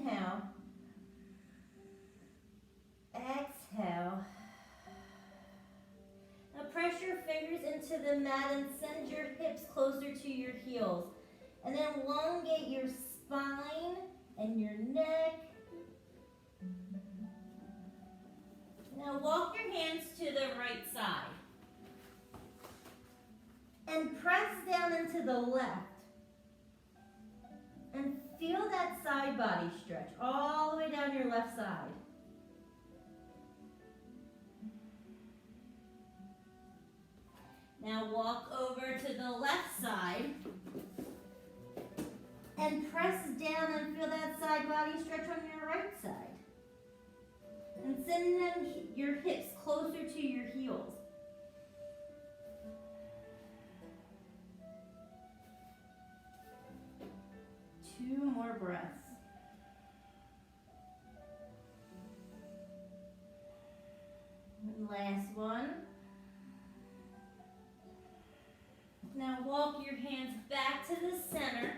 Inhale. Exhale. Now press your fingers into the mat and send your hips closer to your heels. And then elongate your spine and your neck. Now walk your hands to the right side. And press down into the left. And feel that side body stretch all the way down your left side. Now walk over to the left side. And press down and feel that side body stretch on your right side. And send your hips closer to your heels. Two more breaths. And last one. Now walk your hands back to the center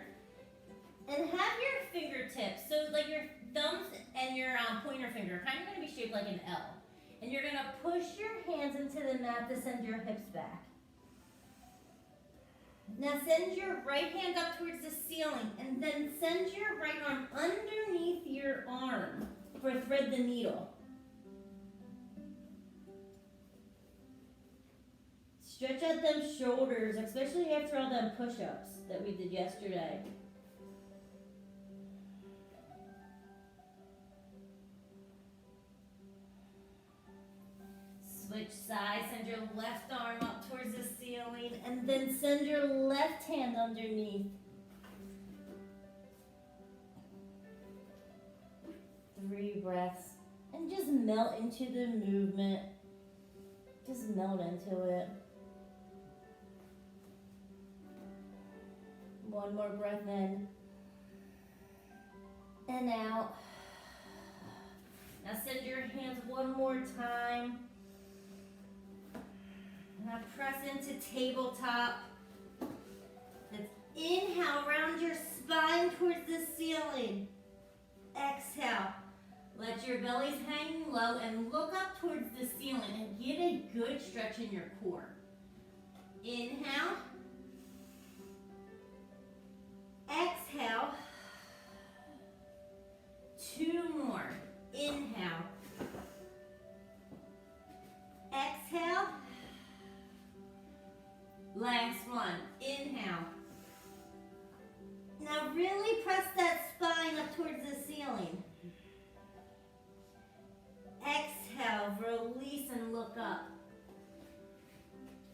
and have your fingertips, so like your thumbs and your pointer finger are kind of going to be shaped like an L. And you're going to push your hands into the mat to send your hips back. Now send your right hand up towards the ceiling and then send your right arm underneath your arm for thread the needle. Stretch out them shoulders, especially after all them push-ups that we did yesterday. Switch sides, send your left arm up towards the ceiling, and then send your left hand underneath. 3 breaths, and just melt into the movement. Just melt into it. 1 more breath in, and out. Now send your hands 1 more time. Now press into tabletop. Let's inhale, round your spine towards the ceiling. Exhale, let your bellies hang low and look up towards the ceiling and get a good stretch in your core. Inhale. Exhale. 2 more. Inhale. Exhale. Last one. Inhale. Now really press that spine up towards the ceiling. Exhale, release and look up.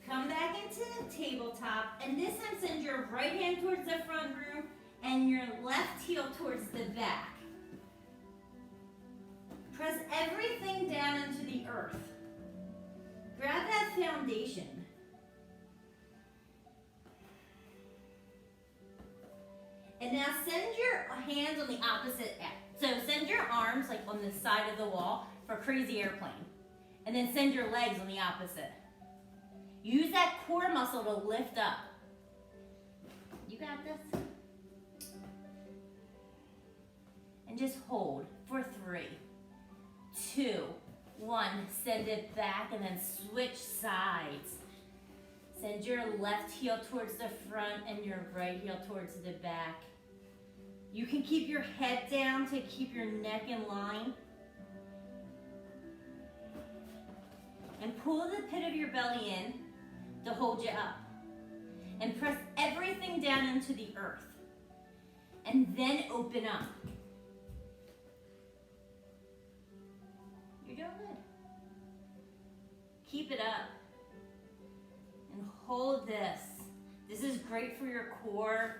Come back into the tabletop, and this time send your right hand towards the front room and your left heel towards the back. Press everything down into the earth. Grab that foundation. And now send your hands on the opposite end. So send your arms like on the side of the wall for crazy airplane. And then send your legs on the opposite. Use that core muscle to lift up. You got this? And just hold for 3, 2, 1. Send it back and then switch sides. Send your left heel towards the front and your right heel towards the back. You can keep your head down to keep your neck in line. And pull the pit of your belly in to hold you up. And press everything down into the earth. And then open up. You're doing good. Keep it up. And hold this. This is great for your core.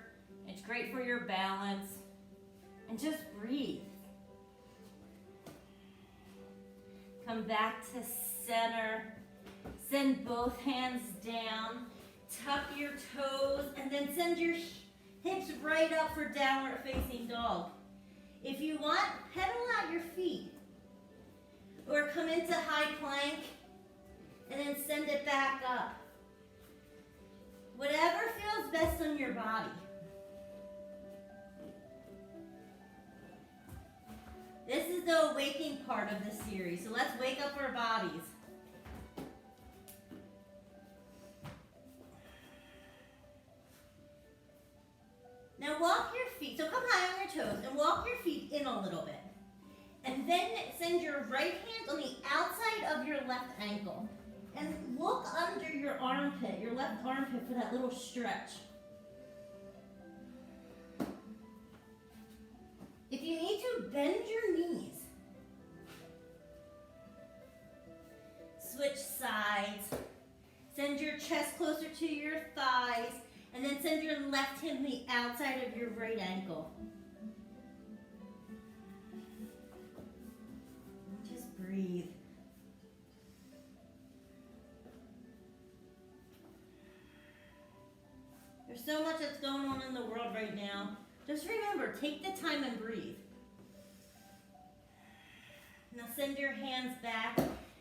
It's great for your balance. And just breathe. Come back to center. Send both hands down. Tuck your toes and then send your hips right up for downward facing dog. If you want, pedal out your feet. Or come into high plank and then send it back up. Whatever feels best on your body. is the waking part of this series. So let's wake up our bodies. Now walk your feet, so come high on your toes and walk your feet in a little bit. And then send your right hand on the outside of your left ankle. And look under your armpit, your left armpit, for that little stretch. If you need to, bend your knees. Switch sides. Send your chest closer to your thighs. And then send your left hand on the outside of your right ankle. Just breathe. There's so much that's going on in the world right now. Just remember, take the time and breathe. Now send your hands back.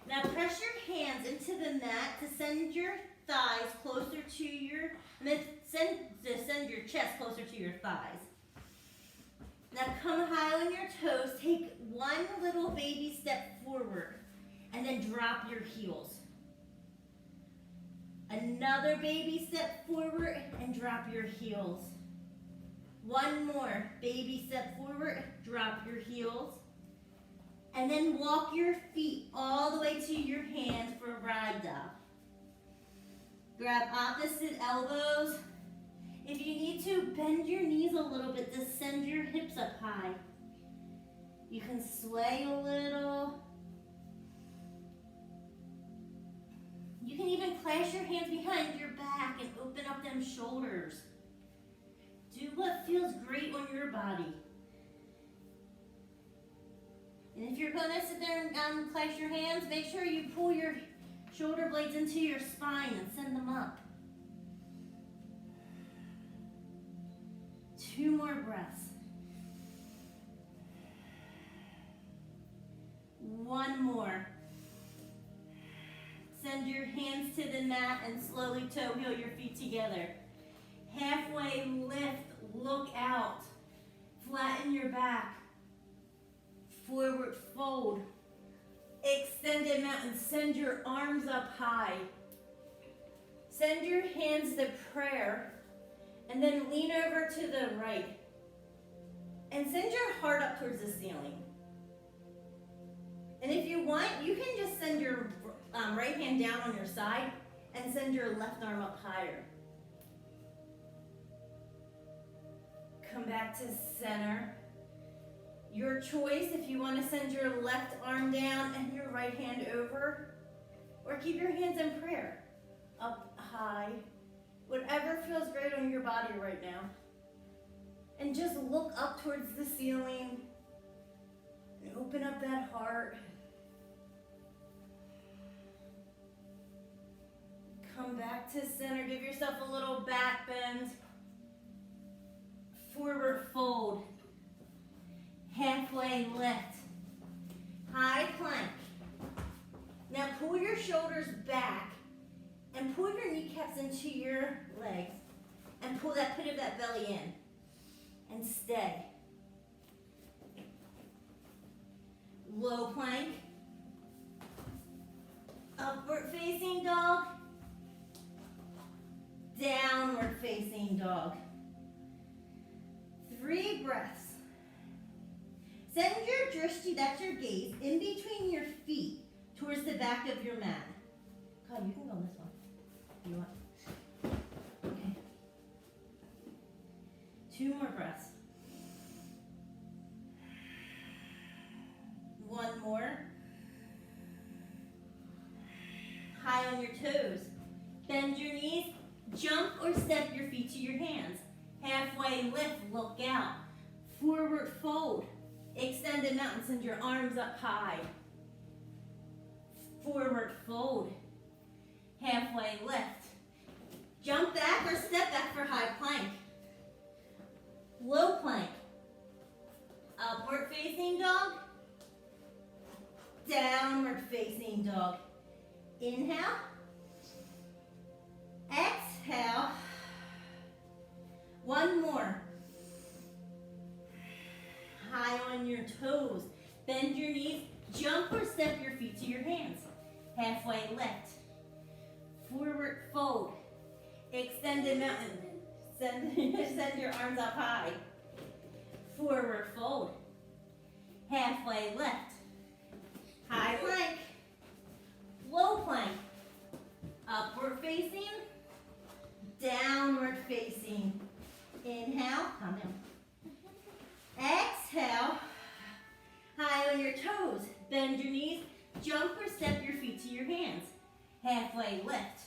Now press your hands into the mat to send your thighs closer to your, and then send your chest closer to your thighs. Now come high on your toes, take one little baby step forward, and then drop your heels. Another baby step forward and drop your heels. One more baby step forward, drop your heels. And then walk your feet all the way to your hands for a ragdoll. Grab opposite elbows. If you need to, bend your knees a little bit to send your hips up high. You can sway a little. You can even clasp your hands behind your back and open up them shoulders. Do what feels great on your body. And if you're going to sit there and clasp your hands, make sure you pull your shoulder blades into your spine and send them up. 2 more breaths. 1 more. Send your hands to the mat and slowly toe heel your feet together. Halfway lift, look out. Flatten your back. Forward fold. Extended mountain. Send your arms up high. Send your hands to prayer. And then lean over to the right. And send your heart up towards the ceiling. And if you want, you can just send your right hand down on your side and send your left arm up higher. Come back to center. Your choice if you want to send your left arm down and your right hand over, or keep your hands in prayer, up high, whatever feels great on your body right now. And just look up towards the ceiling and open up that heart. Come back to center, give yourself a little back bend. Forward fold. Halfway lift. High plank. Now pull your shoulders back and pull your kneecaps into your legs and pull that pit of that belly in and stay. Low plank. Upward facing dog. Downward facing dog. 3 breaths. Send your drishti, that's your gaze, in between your feet towards the back of your mat. Colin, you can go on this one if you want. Okay. 2 more breaths. 1 more. High on your toes. Bend your knees. Jump or step your feet to your hands. Halfway lift, look out. Forward fold. Extended mountain, send your arms up high. Forward fold. Halfway lift. Jump back or step back for high plank. Low plank. Upward facing dog. Downward facing dog. Inhale. Exhale. 1 more. High on your toes. Bend your knees, jump or step your feet to your hands. Halfway lift. Forward fold. Extended mountain. Send your arms up high. Forward fold. Halfway lift. High plank. Low plank. Upward facing. Downward facing. Inhale, calm down. Exhale. High on your toes. Bend your knees. Jump or step your feet to your hands. Halfway lift.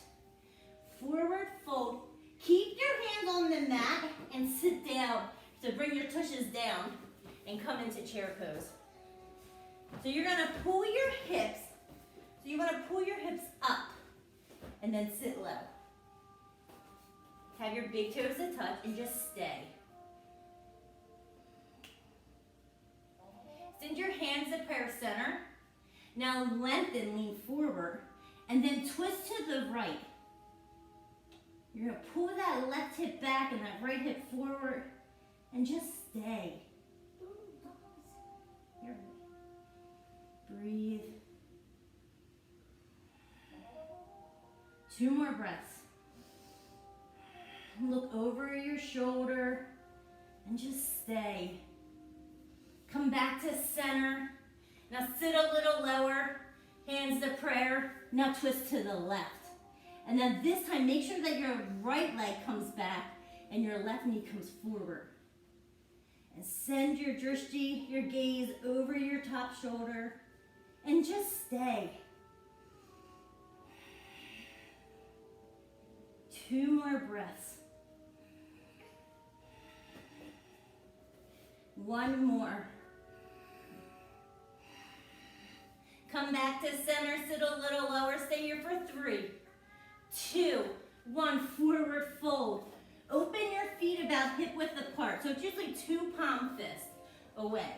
Forward fold. Keep your hands on the mat and sit down. So bring your tushes down and come into chair pose. So you're going to pull your hips. So you want to pull your hips up and then sit low. Have your big toes to touch and just stay. Send your hands to prayer center. Now lengthen, lean forward, and then twist to the right. You're going to pull that left hip back and that right hip forward and just stay. Here. Breathe. 2 more breaths. Look over your shoulder and just stay. Come back to center. Now sit a little lower, hands to prayer. Now twist to the left. And then this time, make sure that your right leg comes back and your left knee comes forward. And send your drishti, your gaze over your top shoulder and just stay. 2 more breaths. 1 more. Come back to center, sit a little lower, stay here for 3, 2, 1, forward fold. Open your feet about hip width apart, so it's usually 2 palm fists away.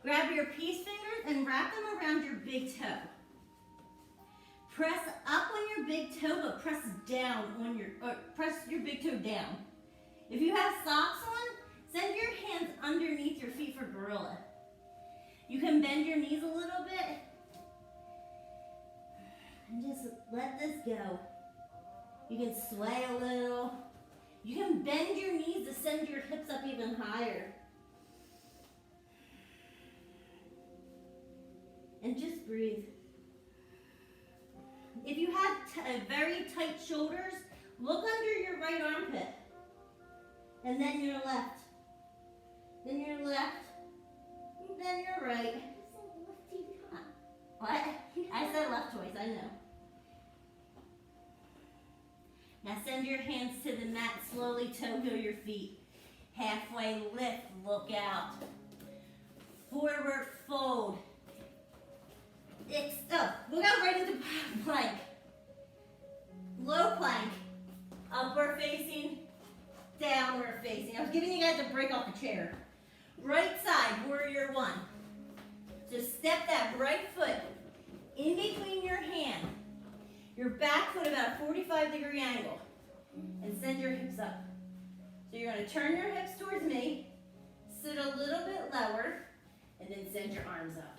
Grab your peace fingers and wrap them around your big toe. Press up on your big toe, but press down on press your big toe down. If you have socks on, send your hands underneath your feet for gorilla. You can bend your knees a little bit and just let this go. You can sway a little. You can bend your knees to send your hips up even higher. And just breathe. If you have very tight shoulders, look under your right armpit. And then your left. Then your left. Then your right. What? I said left twice, I know. Now send your hands to the mat, slowly toe-heel your feet. Halfway lift, look out. Forward fold. Look out right into plank. Low plank. Upward facing, downward facing. I was giving you guys a break off the chair. Right side, warrior 1. So step that right foot in between your hand. Your back foot about a 45-degree angle. And send your hips up. So you're going to turn your hips towards me, sit a little bit lower, and then send your arms up.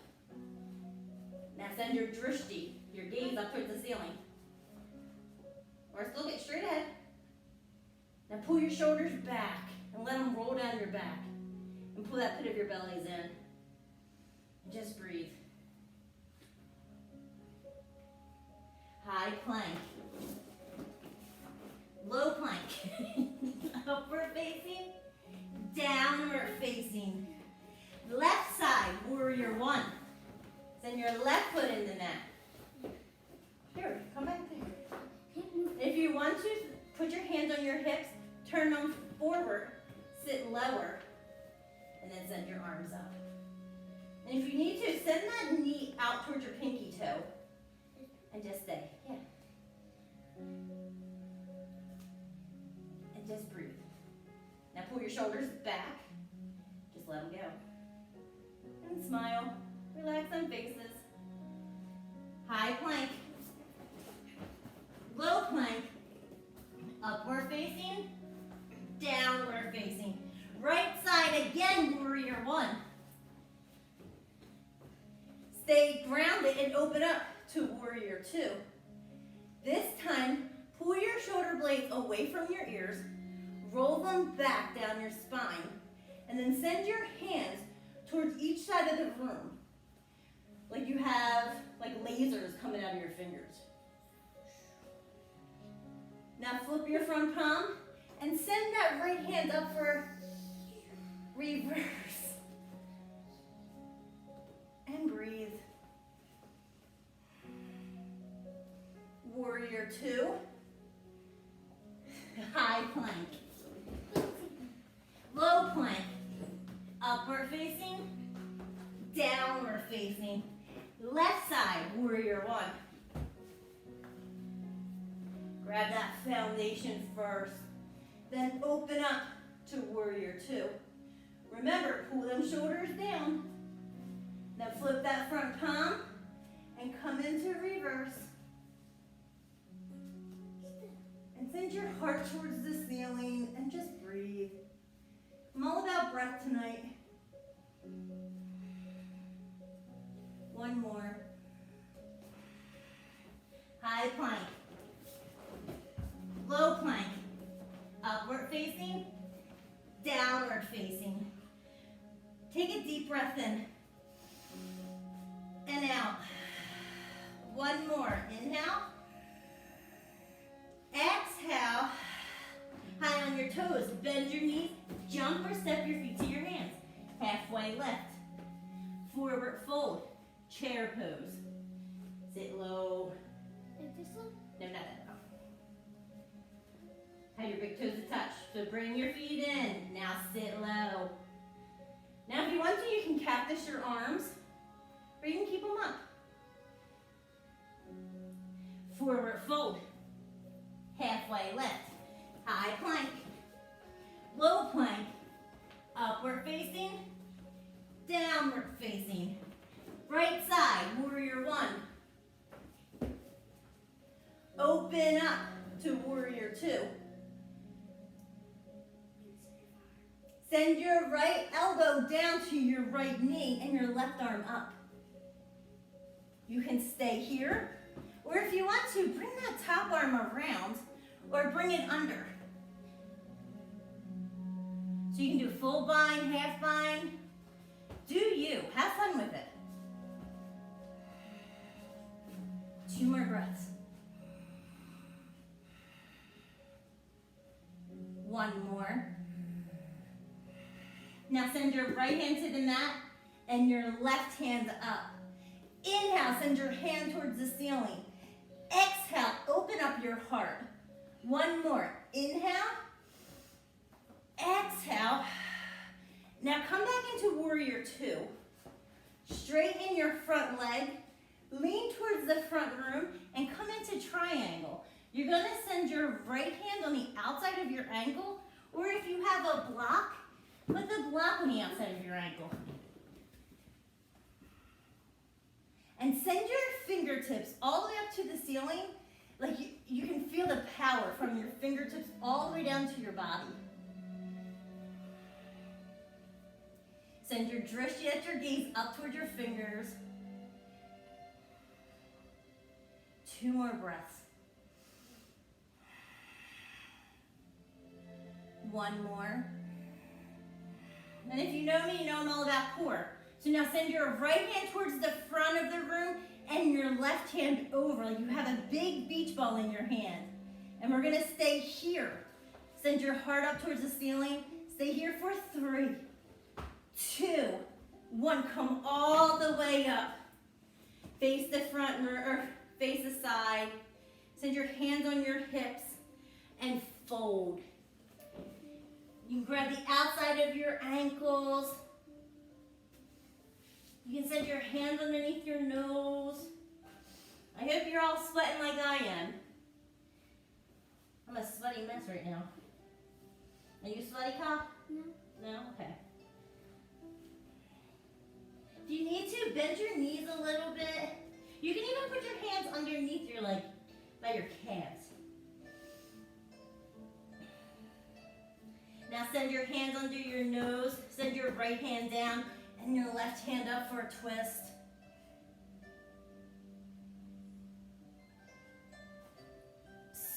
Now send your drishti, your gaze up towards the ceiling. Or still get straight ahead. Now pull your shoulders back and let them roll down your back. And pull that pit of your bellies in. And just breathe. High plank. Low plank. Upward facing. Downward facing. Left side, warrior 1. Send your left foot in the mat. Here, come back there. If you want to, put your hands on your hips, turn them forward, sit lower, and then send your arms up. And if you need to, send that knee out towards your pinky toe, and just stay. Yeah. And just breathe. Now pull your shoulders back. Just let them go. And smile. Relax on faces. High plank. Low plank. Upward facing. Downward facing. Right side again, warrior 1. Stay grounded and open up to warrior two. This time, pull your shoulder blades away from your ears, roll them back down your spine, and then send your hands towards each side of the room. Like you have lasers coming out of your fingers. Now flip your front palm and send that right hand up for reverse. And breathe. Warrior two. High plank. Low plank. Upward facing. Downward facing. Left side, warrior one. Grab that foundation first. Then open up to warrior two. Remember, pull them shoulders down. Now flip that front palm and come into reverse. And send your heart towards the ceiling and just breathe. I'm all about breath tonight. One more. High plank. Low plank. Upward facing. Downward facing. Take a deep breath in. And out. One more. Inhale. Exhale. High on your toes. Bend your knees. Jump or step your feet to your hands. Halfway lift. Forward fold. Chair pose. Sit low. Like this one? No, not that. Have your big toes to touch. So bring your feet in. Now sit low. Now if you want to, you can cactus your arms, or you can keep them up. Forward fold. Halfway lift. High plank. Low plank. Upward facing. Downward facing. Right side, warrior one. Open up to warrior two. Send your right elbow down to your right knee and your left arm up. You can stay here, or if you want to, bring that top arm around or bring it under. So you can do full bind, half bind. Do you. Have fun with it. 2 more breaths. 1 more. Now send your right hand to the mat and your left hand up. Inhale, send your hand towards the ceiling. Exhale, open up your heart. 1 more. Inhale. Exhale. Now come back into warrior two. Straighten your front leg. Lean towards the front room and come into triangle. You're going to send your right hand on the outside of your ankle, or if you have a block, put the block on the outside of your ankle. And send your fingertips all the way up to the ceiling, like you can feel the power from your fingertips all the way down to your body. Send your drishti at your gaze up toward your fingers. 2 more breaths. 1 more. And if you know me, you know I'm all about core. So now send your right hand towards the front of the room and your left hand over. Like you have a big beach ball in your hand. And we're going to stay here. Send your heart up towards the ceiling. Stay here for 3, 2, 1. Come all the way up. Face the front or face the side. Send your hands on your hips and fold. You can grab the outside of your ankles. You can send your hands underneath your nose. I hope you're all sweating like I am. I'm a sweaty mess right now. Are you sweaty, Cop? No. No? Okay. If you need to, bend your knees a little bit. You can even put your hands underneath your, by your calves. Now send your hands under your nose, send your right hand down, and your left hand up for a twist.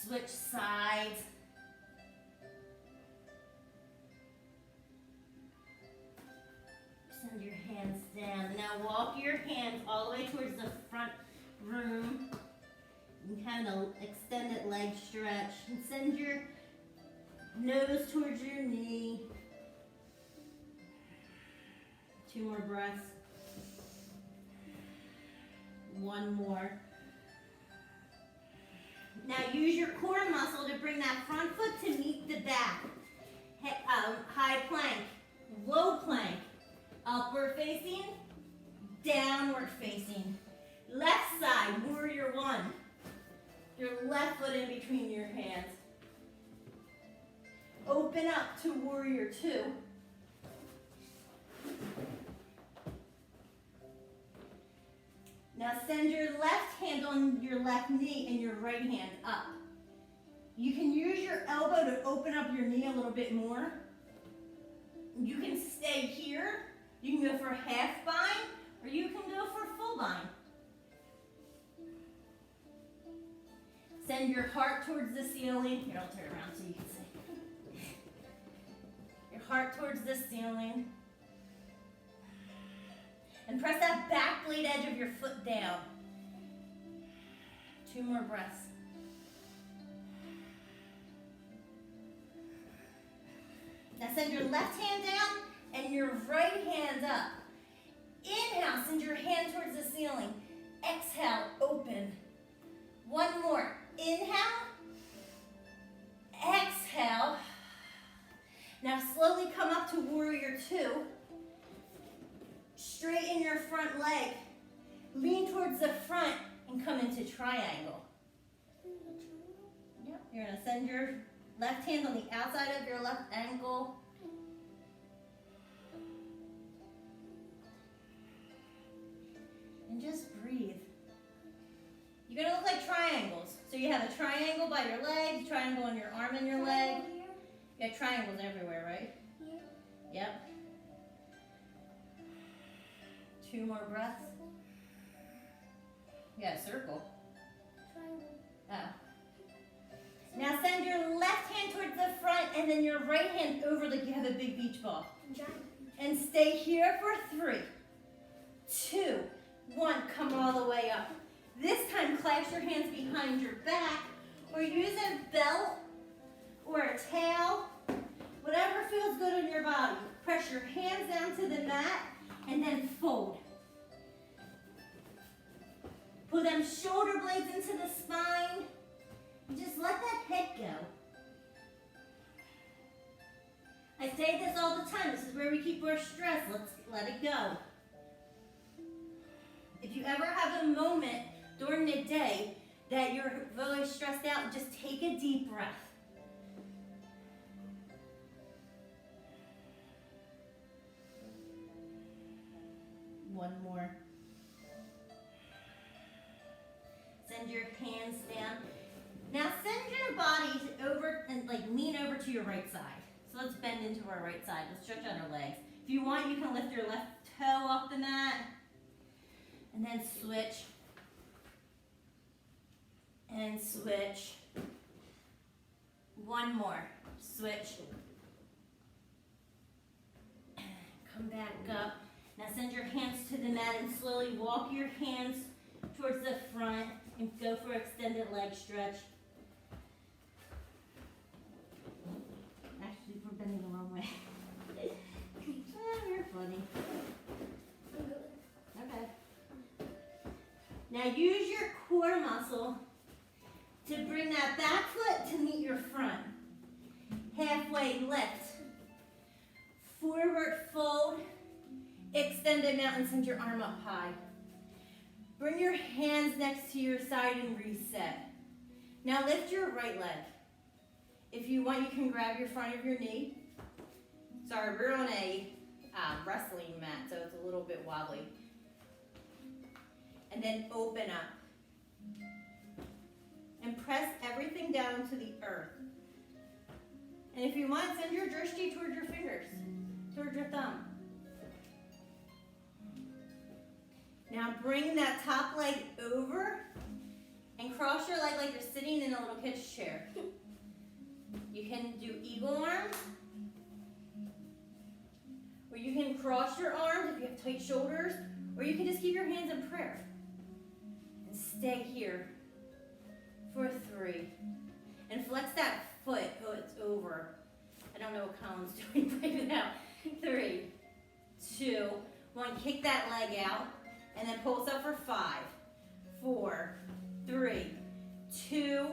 switch sides. Send your hands down. Now walk your hands all the way towards the front room. And kind of extended leg stretch. And send your nose towards your knee. 2 more breaths. 1 more. Now use your core muscle to bring that front foot to meet the back. High plank, low plank, upward facing, downward facing. Left side, warrior 1. Your left foot in between your hands. Open up to warrior 2. Now send your left hand on your left knee and your right hand up. You can use your elbow to open up your knee a little bit more. You can stay here. You can go for half bind, or you can go for full bind. Send your heart towards the ceiling. Here, I'll turn around so you can see. Your heart towards the ceiling. And press that back blade edge of your foot down. 2 more breaths. Now send your left hand down and your right hand up. Inhale, send your hand towards the ceiling. Exhale, open. 1 more. Inhale. Exhale. Now slowly come up to warrior 2. Straighten your front leg. Lean towards the front and come into triangle. Yep. You're going to send your left hand on the outside of your left ankle. And just breathe. You're going to look like triangles. So you have a triangle by your legs, triangle on your arm and your leg. You have triangles everywhere, right? Yeah. Yep. 2 more breaths. Yeah, circle. Oh. Now send your left hand towards the front and then your right hand over like you have a big beach ball. And stay here for 3, 2, 1. Come all the way up. This time clasp your hands behind your back or use a belt or a towel. Whatever feels good on your body. Press your hands down to the mat and then fold. Pull them shoulder blades into the spine. And just let that head go. I say this all the time. This is where we keep our stress. Let's let it go. If you ever have a moment during the day that you're really stressed out, just take a deep breath. One more. Send your hands down. Now send your body over and lean over to your right side. So let's bend into our right side. Let's stretch out our legs. If you want, you can lift your left toe off the mat. And then switch. And switch. 1 more. Switch. Come back up. Now send your hands to the mat and slowly walk your hands towards the front and go for extended leg stretch. Actually, we're bending the wrong way. You're funny. Okay. Now use your core muscle to bring that back foot to meet your front. Halfway lift. Forward fold. Extended out and send your arm up high. Bring your hands next to your side and reset. Now lift your right leg. If you want, you can grab your front of your knee. Sorry, we're on a wrestling mat, so it's a little bit wobbly. And then open up. And press everything down to the earth. And if you want, send your drishti towards your fingers, towards your thumb. Now bring that top leg over And cross your leg like you're sitting in a little kid's chair. You can do eagle arms, or you can cross your arms if you have tight shoulders, or you can just keep your hands in prayer. And stay here for 3. And flex that foot. Oh, it's over. I don't know what Colin's doing right now. 3, 2, 1. Kick that leg out. And then pulse up for 5, 4, 3, 2,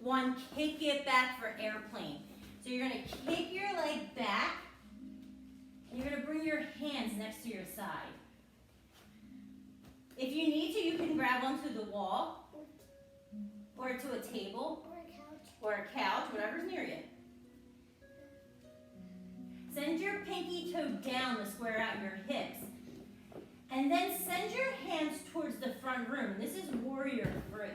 1. Kick it back for airplane. So you're going to kick your leg back. And you're going to bring your hands next to your side. If you need to, you can grab onto the wall or to a table or a couch, whatever's near you. Send your pinky toe down to square out your hips. And then send your hands towards the front room. This is warrior 3.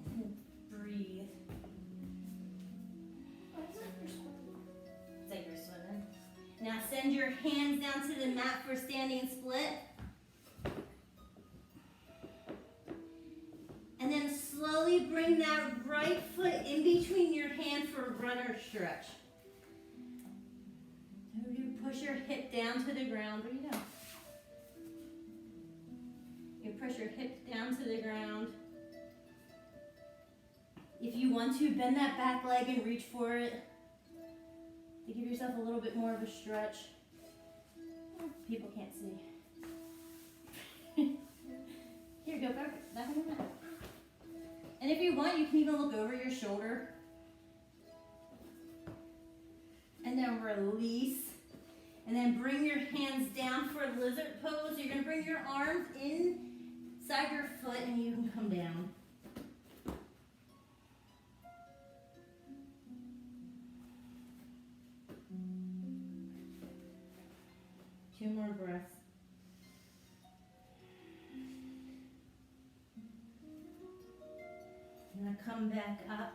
And then breathe. It's like you're swimming. Now send your hands down to the mat for standing split. And then slowly bring that right foot in between your hand for a runner stretch. You push your hip down to the ground. What do you know? You push your hip down to the ground. If you want to, bend that back leg and reach for it. To give yourself a little bit more of a stretch. People can't see. Here, go back on the mat. And if you want, you can even look over your shoulder. And then release. And then bring your hands down for lizard pose. You're going to bring your arms inside your foot and you can come down. Two more breaths. You're going to come back up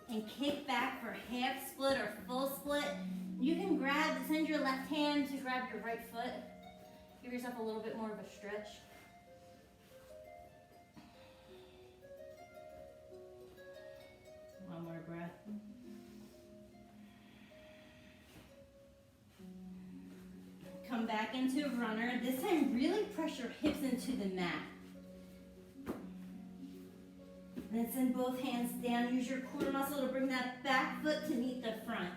and kick back for half split or full split. You can send your left hand to grab your right foot. Give yourself a little bit more of a stretch. One more breath. Come back into runner. This time, really press your hips into the mat. And then send both hands down. Use your core muscle to bring that back foot to meet the front.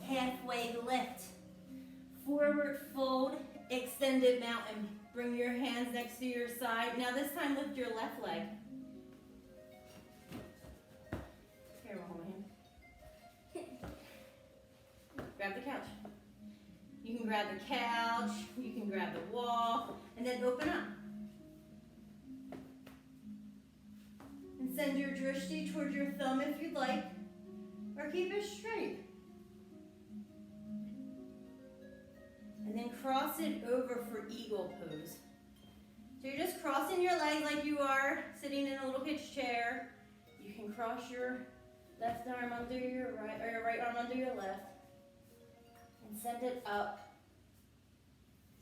Halfway lift. Forward fold. Extended mountain. Bring your hands next to your side. Now this time lift your left leg. Here, we'll hold my hand. Grab the couch. You can grab the couch. You can grab the wall. And then open up. And send your drishti towards your thumb if you'd like, or keep it straight. And then cross it over for eagle pose. So you're just crossing your legs like you are sitting in a little kid's chair. You can cross your left arm under your right, or your right arm under your left, and send it up.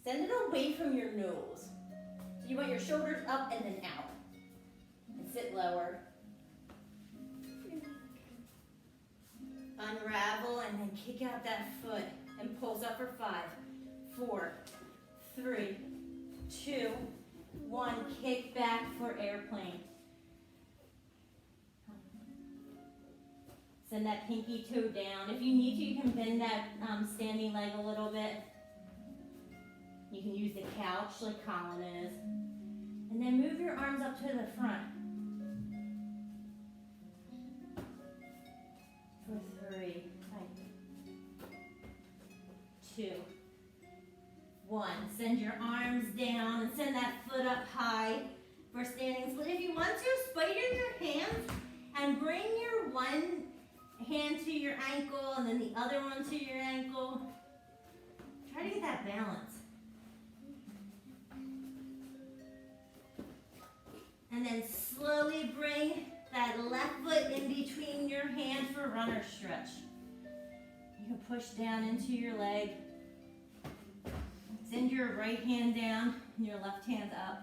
Send it away from your nose. So you want your shoulders up and then out. Sit lower. Unravel and then kick out that foot and pulse up for 5, 4, 3, 2, 1. Kick back for airplane. Send that pinky toe down. If you need to, you can bend that standing leg a little bit. You can use the couch like Colin is. And then move your arms up to the front. For 3, 2, 1. Send your arms down and send that foot up high for standing split. If you want to, spider your hands and bring your one hand to your ankle and then the other one to your ankle. Try to get that balance. And then slowly bring that left foot in between your hands for runner stretch. You can push down into your leg. Send your right hand down and your left hand up.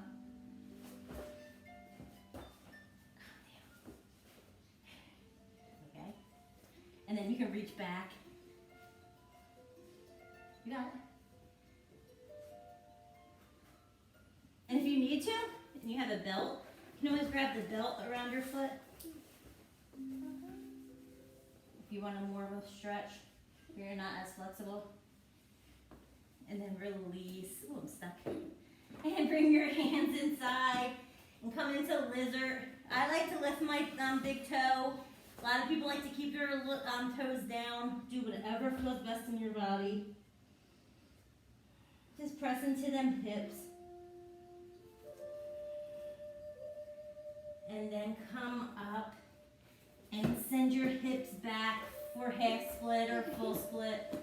Okay. And then you can reach back. You got it. And if you need to, and you have a belt, you can always grab the belt around your foot. If you want a more of a stretch, you're not as flexible. And then release. Oh, I'm stuck. And bring your hands inside and come into lizard. I like to lift my big toe. A lot of people like to keep their toes down. Do whatever feels best in your body. Just press into them hips. And then come up and send your hips back for half split or full split.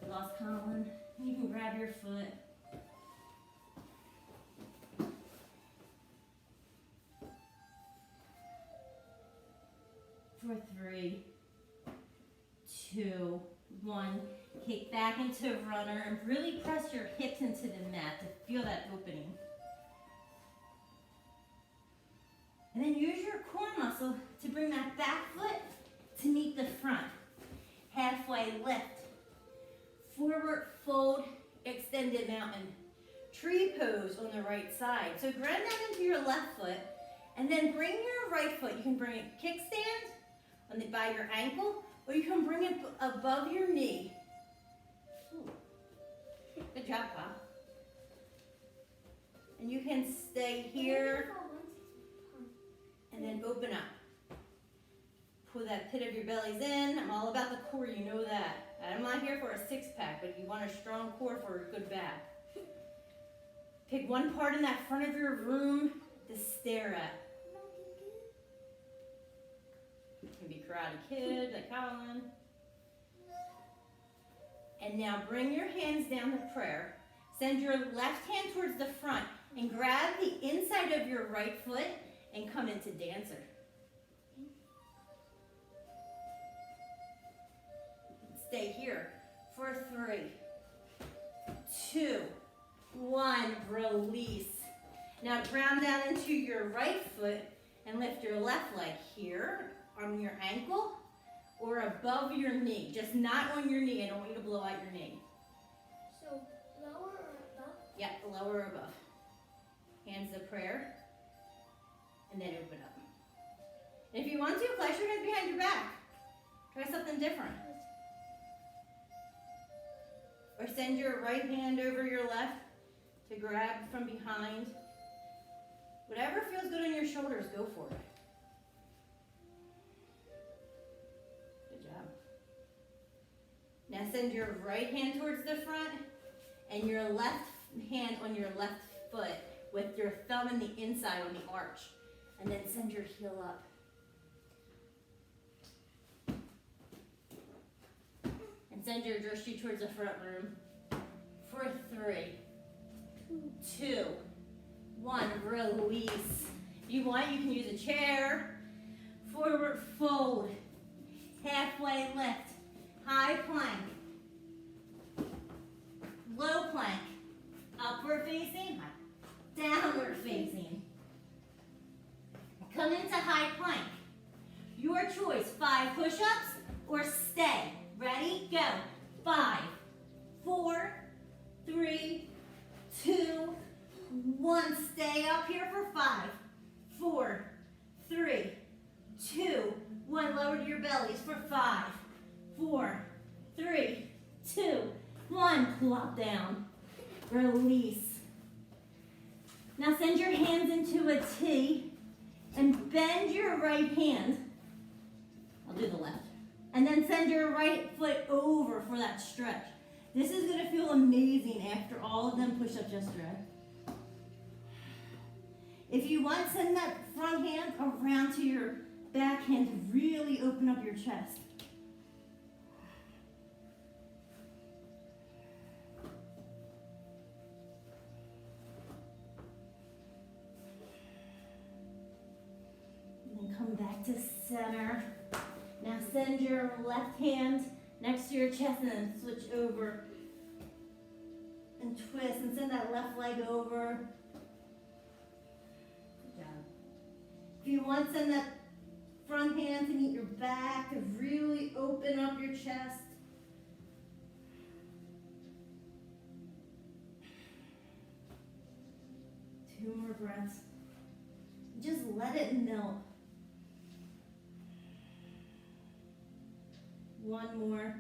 Lost Colin. You can grab your foot. For 3, 2, 1. Kick back into runner and really press your hips into the mat to feel that opening. And then use your core muscle to bring that back foot to meet the front. Halfway lift. Forward fold, extended mountain. Tree pose on the right side. So ground down into your left foot and then bring your right foot. You can bring it kickstand by your ankle or you can bring it above your knee. Ooh. Good job, Pop. And you can stay here and then open up. Pull that pit of your bellies in. I'm all about the core, you know that. I'm not here for a six-pack, but you want a strong core for a good back. Pick one part in that front of your room to stare at. It can be Karate Kid, like Colin. And now bring your hands down to prayer. Send your left hand towards the front and grab the inside of your right foot and come into dancer. Stay here for 3, 2, 1, release. Now ground down into your right foot and lift your left leg here on your ankle or above your knee. Just not on your knee. I don't want you to blow out your knee. So lower or above? Yeah, lower or above. Hands to prayer. And then open up. And if you want to, place your hands behind your back. Try something different. Or send your right hand over your left to grab from behind. Whatever feels good on your shoulders, go for it. Good job. Now send your right hand towards the front and your left hand on your left foot with your thumb in the inside on the arch. And then send your heel up. And send your drishti towards the front room for 3, 2, 1, release. If you want, you can use a chair. Forward fold, halfway lift, high plank, low plank, upward facing, downward facing. Come into high plank. Your choice, 5 push-ups or stay. Ready? Go. 5, 4, 3, 2, 1. Stay up here for 5, 4, 3, 2, 1. Lower to your bellies for 5, 4, 3, 2, 1. Plop down. Release. Now send your hands into a T and bend your right hand. I'll do the left. And then send your right foot over for that stretch. This is going to feel amazing after all of them push-ups yesterday. If you want, send that front hand around to your back hand to really open up your chest. And then come back to center. Now send your left hand next to your chest and then switch over and twist and send that left leg over. Good job. If you want, send that front hand to meet your back to really open up your chest. Two more breaths. Just let it melt. One more.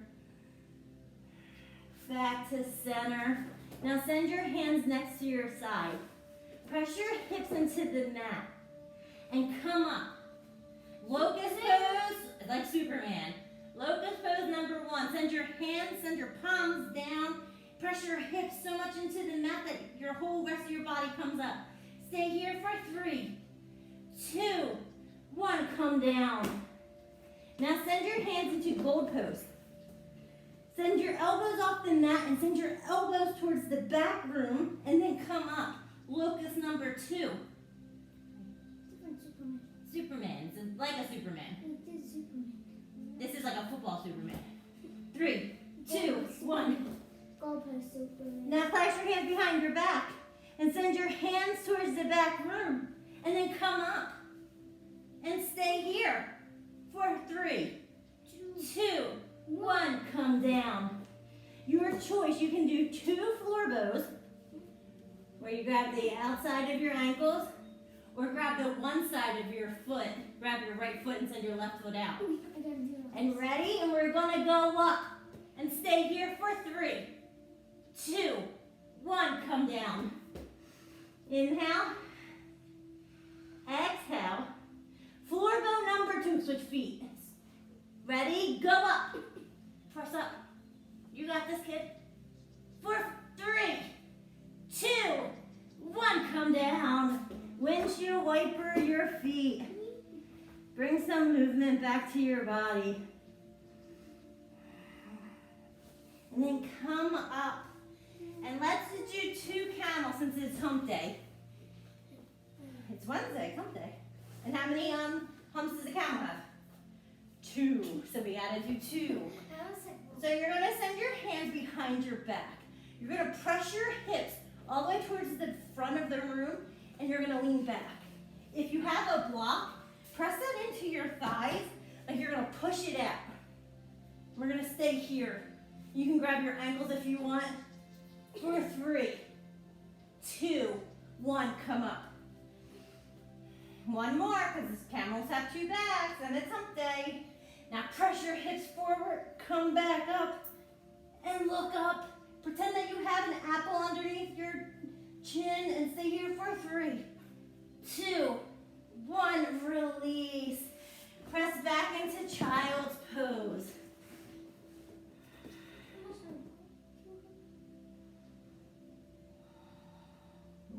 Back to center. Now send your hands next to your side. Press your hips into the mat and come up. Locust pose, like Superman. Locust pose number 1. Send your hands, send your palms down. Press your hips so much into the mat that your whole rest of your body comes up. Stay here for 3, 2, 1, come down. Now send your hands into gold pose. Send your elbows off the mat and send your elbows towards the back room and then come up. Locust number 2. Different Superman. Superman, it's like a Superman. It is Superman. This is like a football Superman. 3, 2, 1. Gold post Superman. Now place your hands behind your back and send your hands towards the back room and then come up and stay here for 3, 2, 1, come down. Your choice, you can do 2 floor bows where you grab the outside of your ankles or grab the one side of your foot. Grab your right foot and send your left foot out. Ooh, I gotta do that. And ready? And we're gonna go up and stay here for 3, 2, 1, come down. Inhale, exhale. Floor bow number 2, switch feet. Ready? Go up. Press up. You got this, kid. For 3, 2, 1, come down. Windshield wiper your feet. Bring some movement back to your body. And then come up. And let's do 2 camels since it's hump day. It's Wednesday, hump day. And how many humps does a camel have? 2. So we gotta do 2. So you're gonna send your hands behind your back. You're gonna press your hips all the way towards the front of the room and you're gonna lean back. If you have a block, press that into your thighs like you're gonna push it out. We're gonna stay here. You can grab your ankles if you want. For 3, 2, 1, come up. One more, because camels have 2 backs and it's hump day. Now press your hips forward, come back up, and look up. Pretend that you have an apple underneath your chin and stay here for 3, 2, 1, release. Press back into child's pose.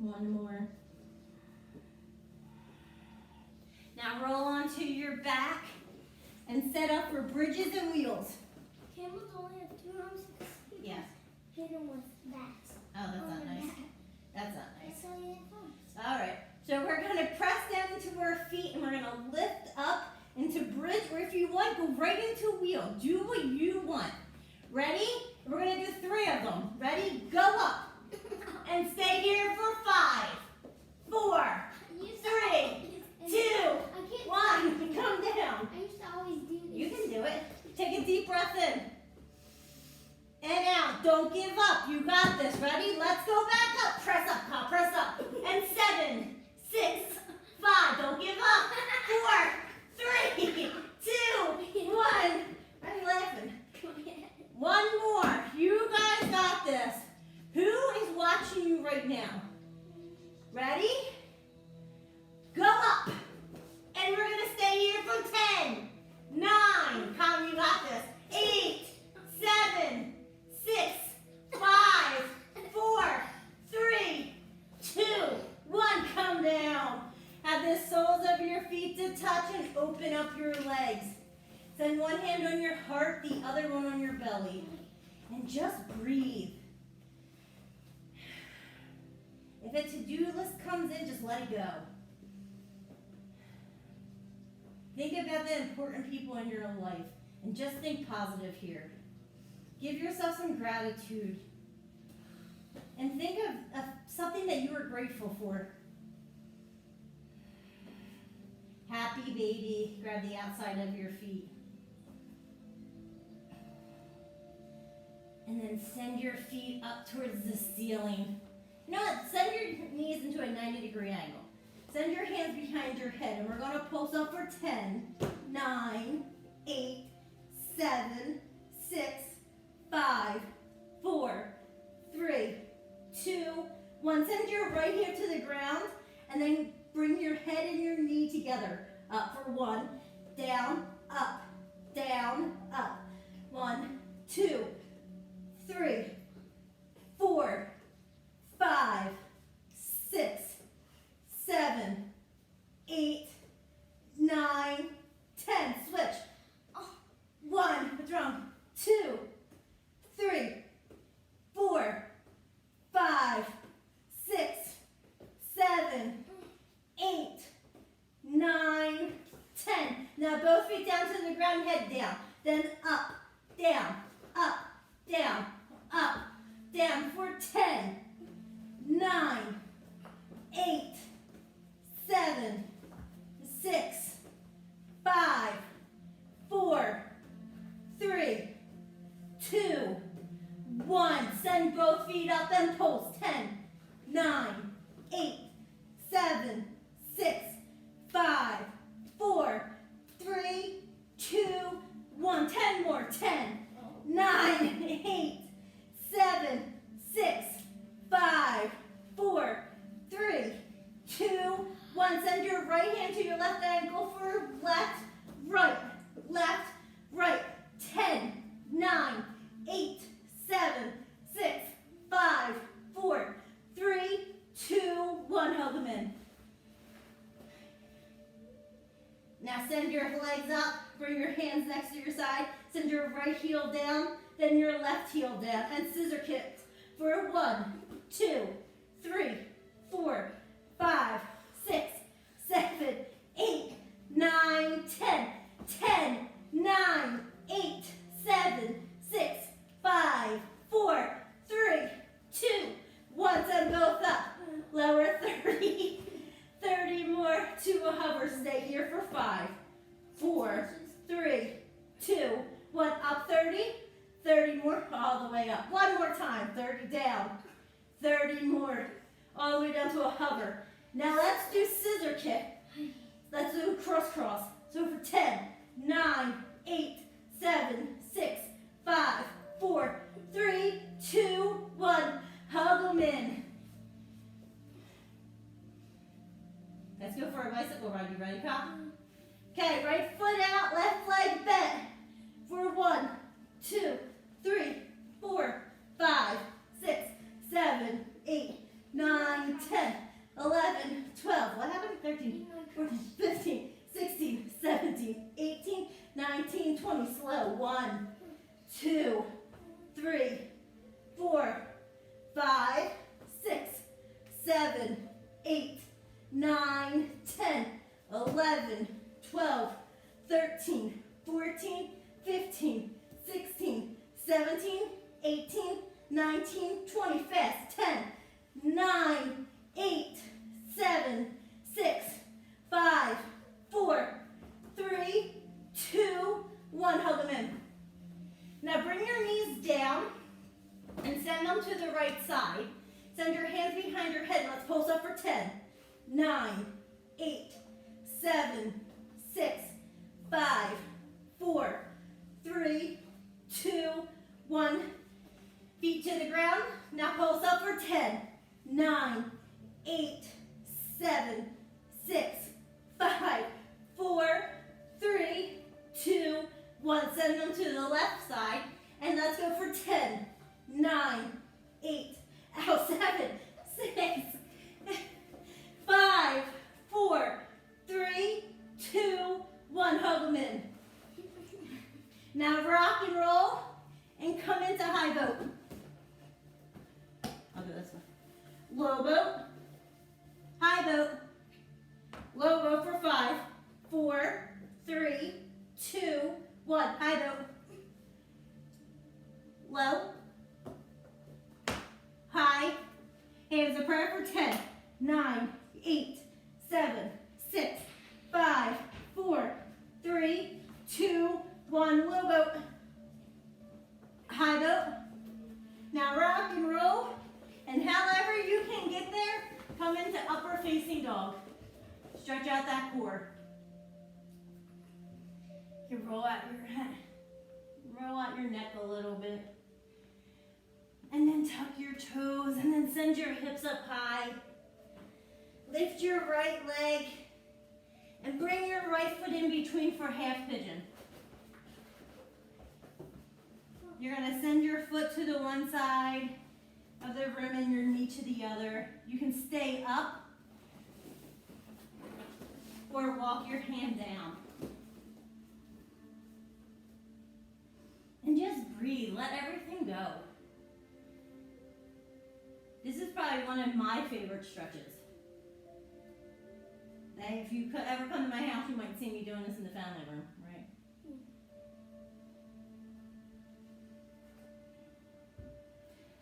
One more. Now roll onto your back and set up for bridges and wheels. Camels only have 2 arms. Yes. Hit them with that. Oh, that's not nice. That's not nice. That's all you have. All right. So we're going to press down into our feet and we're going to lift up into bridge, or if you want, go right into wheel. Do what you want. Ready? We're going to do 3 of them. Ready? Go up. And stay here for 5, 4, 3, 2, 1. Come down. I used to always do this. You can do it. Take a deep breath in. And out. Don't give up. You got this. Ready? Let's go back up. Press up, Kyle. Press up. And 7, 6, 5. Don't give up. 4, 3, 2, 1. Why are you laughing? One more. You guys got this. Who is watching you right now? Ready? Go up. And we're going to stay here for 10, 9. Colin, you got this. 8, 7, 6, 5, 4, 3, 2, 1. Come down. Have the soles of your feet to touch and open up your legs. Send one hand on your heart, the other one on your belly. And just breathe. If a to-do list comes in, just let it go. Think about the important people in your life and just think positive here. Give yourself some gratitude. And think of something that you are grateful for. Happy baby. Grab the outside of your feet. And then send your feet up towards the ceiling. You know what? Send your knees into a 90-degree angle. Send your hands behind your head. And we're going to pulse up for 10, 9, 8, 7, 6, 5, 4, 3, 2, 1. Send your right hand to the ground and then bring your head and your knee together. Up for 1, down, up, down, up. 1, 2, 3, 4, 5, 6, 7, 8, 9, 10. Switch. 1, what's wrong? 2, 3, 4, 5, 6, 7, 8, 9, 10. Now both feet down to the ground, head down. Then up, down, up, down, up, down for 10, 9, 8, 7, 6, 5, 4, 3, 2, 1. Send both feet up and pulse. 10, 9, 8, 7, 6, 5, 4, 3, 2, 1. 10 more. 10, 9, 8, 7, 6, 5, 4, 3, 2, 1. Send your right hand to your left ankle for left, right, left, right. 10, 9, 8, 7, 6, 5, 4, 3, 2, 1. Hug them in. Now send your legs up, bring your hands next to your side, send your right heel down, then your left heel down, and scissor kicks for 1, 2, 3, 4, 5, 6, 7, 8, 9, 10. 10, 9, 8, 7, 6, 5, 4, 3, 2, 1. Send both up. Lower 30. 30 more to a hover. Stay here for 5, 4, 3, 2, 1. Up 30. 30 more all the way up. One more time. 30 down. 30 more all the way down to a hover. Now let's do scissor kick. Let's do cross. So for 10, 9, 8, 7, 6, 5, 4, 3, 2, 1. Hug them in. Let's go for a bicycle ride. You ready, pal? Okay, right foot out, left leg bent. For 1, 2, 3, 4, 5, 6, 7, 8, 9, 10, 11, 12. What happened? 13, 14, 15, 16, 17, 18, 19, 20. Slow. 1, 2, 3, 4, 5, 6, 7, 8, 9, 10, 11, 12, 13, 14, 15, 16, 17, 18, 19, 20. Fast. 10, 9, 8, 7, 6, 5, 4, 3, 2, 1. Hug them in. Now bring your knees down and send them to the right side. Send your hands behind your head. Let's pulse up for 10, 9, 8, 7, 6, 5, 4, 3, 2, 1. Feet to the ground. Now pulse up for 10, 9, 8, 7, 6, 5, 4, 3, 2, 1. Send them to the left side. And let's go for 10, 9, 8, 7, 6, 5, 4, 3, 2, 1. Hug them in. Now rock and roll and come into high boat. I'll do this one. Low boat, high boat, low boat for 5, 4, 3, 2, 1. High boat. Low, high, prayer for 10, 9, 8, 7, 6, 5, 4, 3, 2, 1. Low boat. High boat. Now rock and roll. And however you can get there, come into upper facing dog. Stretch out that core. You can roll out your head. Roll out your neck a little bit. And then tuck your toes and then send your hips up high. Lift your right leg and bring your right foot in between for half pigeon. You're going to send your foot to the one side of the room and your knee to the other. You can stay up or walk your hand down. And just breathe. Let everything go. This is probably one of my favorite stretches. And if you ever come to my house, you might see me doing this in the family room, right?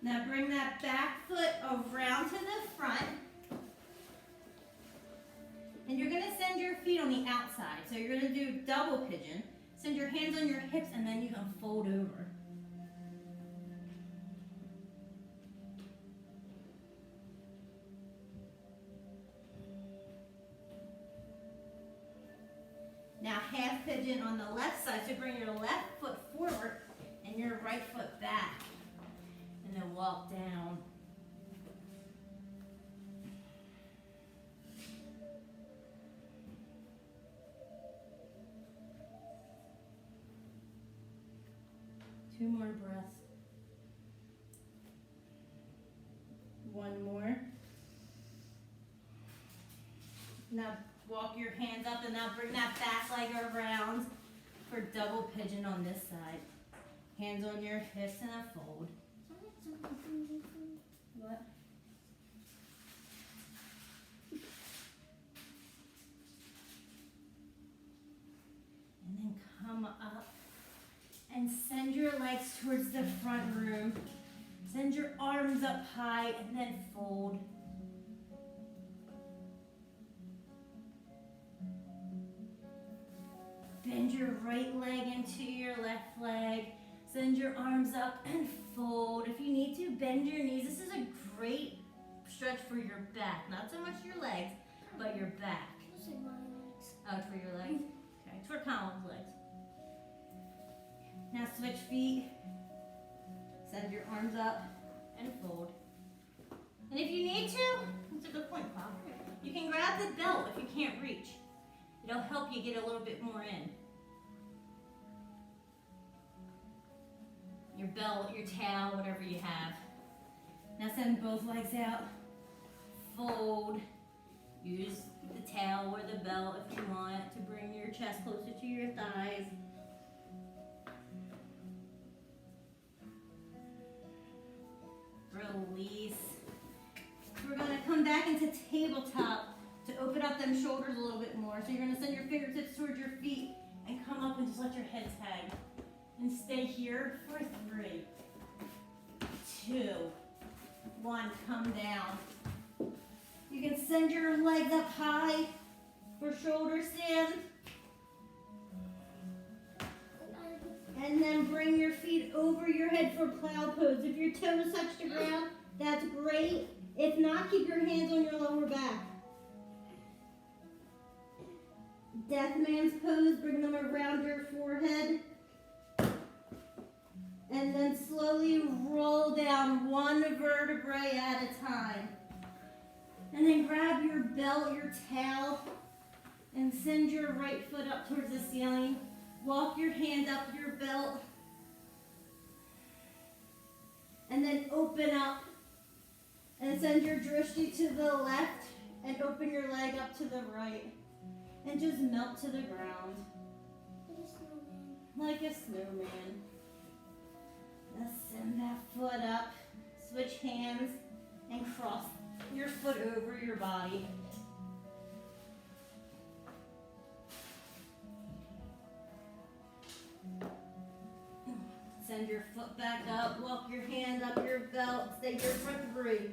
Now bring that back foot around to the front. And you're going to send your feet on the outside. So you're going to do double pigeon. Send your hands on your hips and then you can fold over. Now half pigeon on the left side. So bring your left foot forward and your right foot back. And then walk down. Two more breaths. One more. Now walk your hands up and now bring that back leg around for double pigeon on this side. Hands on your hips and a fold. What? And then come up and send your legs towards the front room. Send your arms up high and then fold. Bend your right leg into your left leg. Send your arms up and fold. If you need to, bend your knees. This is a great stretch for your back. Not so much your legs, but your back. Oh, it's for your legs? Okay, it's for Colin's legs. Now switch feet. Send your arms up and fold. And if you need to, that's a good point, Pop. You can grab the belt if you can't reach. It'll help you get a little bit more in. Your belt, your towel, whatever you have. Now send both legs out. Fold. Use the towel or the belt if you want to bring your chest closer to your thighs. Release. We're going to come back into tabletop to open up them shoulders a little bit more. So you're going to send your fingertips towards your feet and come up and just let your heads hang. And stay here for 3, 2, 1. Come down. You can send your legs up high for shoulder stand. And then bring your feet over your head for plow pose. If your toes touch the ground, that's great. If not, keep your hands on your lower back. Death man's pose, bring them around your forehead. And then slowly roll down one vertebrae at a time. And then grab your belt, your towel, and send your right foot up towards the ceiling. Walk your hand up your belt. And then open up. And send your drishti to the left. And open your leg up to the right. And just melt to the ground. Like a snowman. Now send that foot up. Switch hands. And cross your foot over your body. Send your foot back up, walk your hand up your belt, stay here for 3,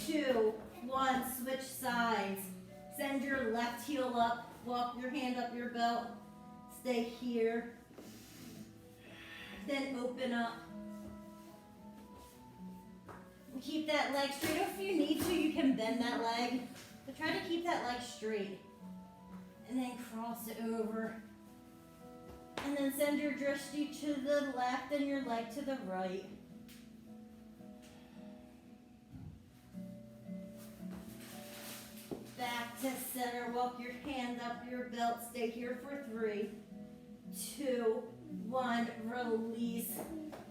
2, 1. Switch sides. Send your left heel up. Walk your hand up your belt. Stay here. Then open up. Keep that leg straight. If you need to, you can bend that leg. But try to keep that leg straight. And then cross it over. And then send your drishti to the left and your leg to the right. Back to center. Walk your hand up your belt. Stay here for 3, 2, 1. Release.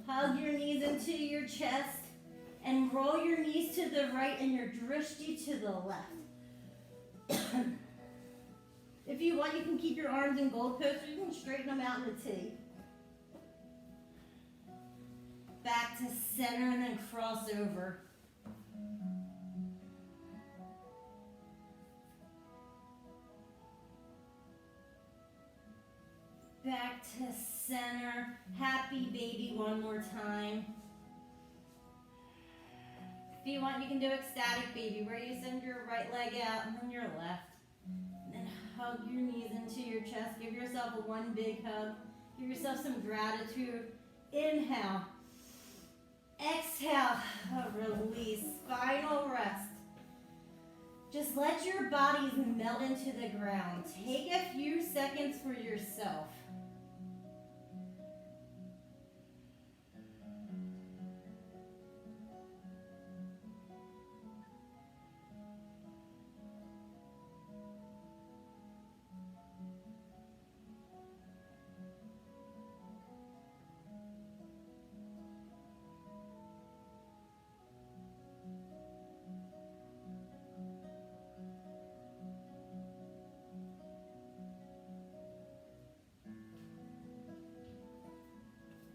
Hug your knees into your chest. And roll your knees to the right and your drishti to the left. If you want, you can keep your arms in goalposts, or you can straighten them out in a T. Back to center and then cross over. Back to center. Happy baby one more time. If you want, you can do ecstatic baby, where you send your right leg out and then your left. And then hug your knees into your chest. Give yourself a 1 big hug. Give yourself some gratitude. Inhale. Exhale. Release. Final rest. Just let your bodies melt into the ground. Take a few seconds for yourself.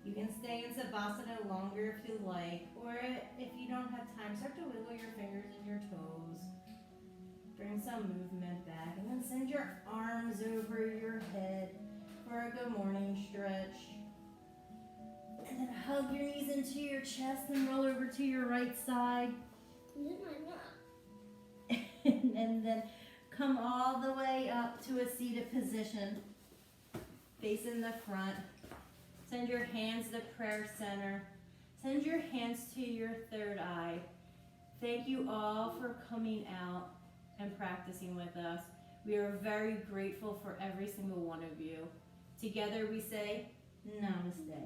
You can stay in Savasana longer if you like, or if you don't have time, start to wiggle your fingers and your toes. Bring some movement back, and then send your arms over your head for a good morning stretch. And then hug your knees into your chest and roll over to your right side. And then come all the way up to a seated position, facing the front. Send your hands to prayer center. Send your hands to your third eye. Thank you all for coming out and practicing with us. We are very grateful for every single one of you. Together we say, Namaste.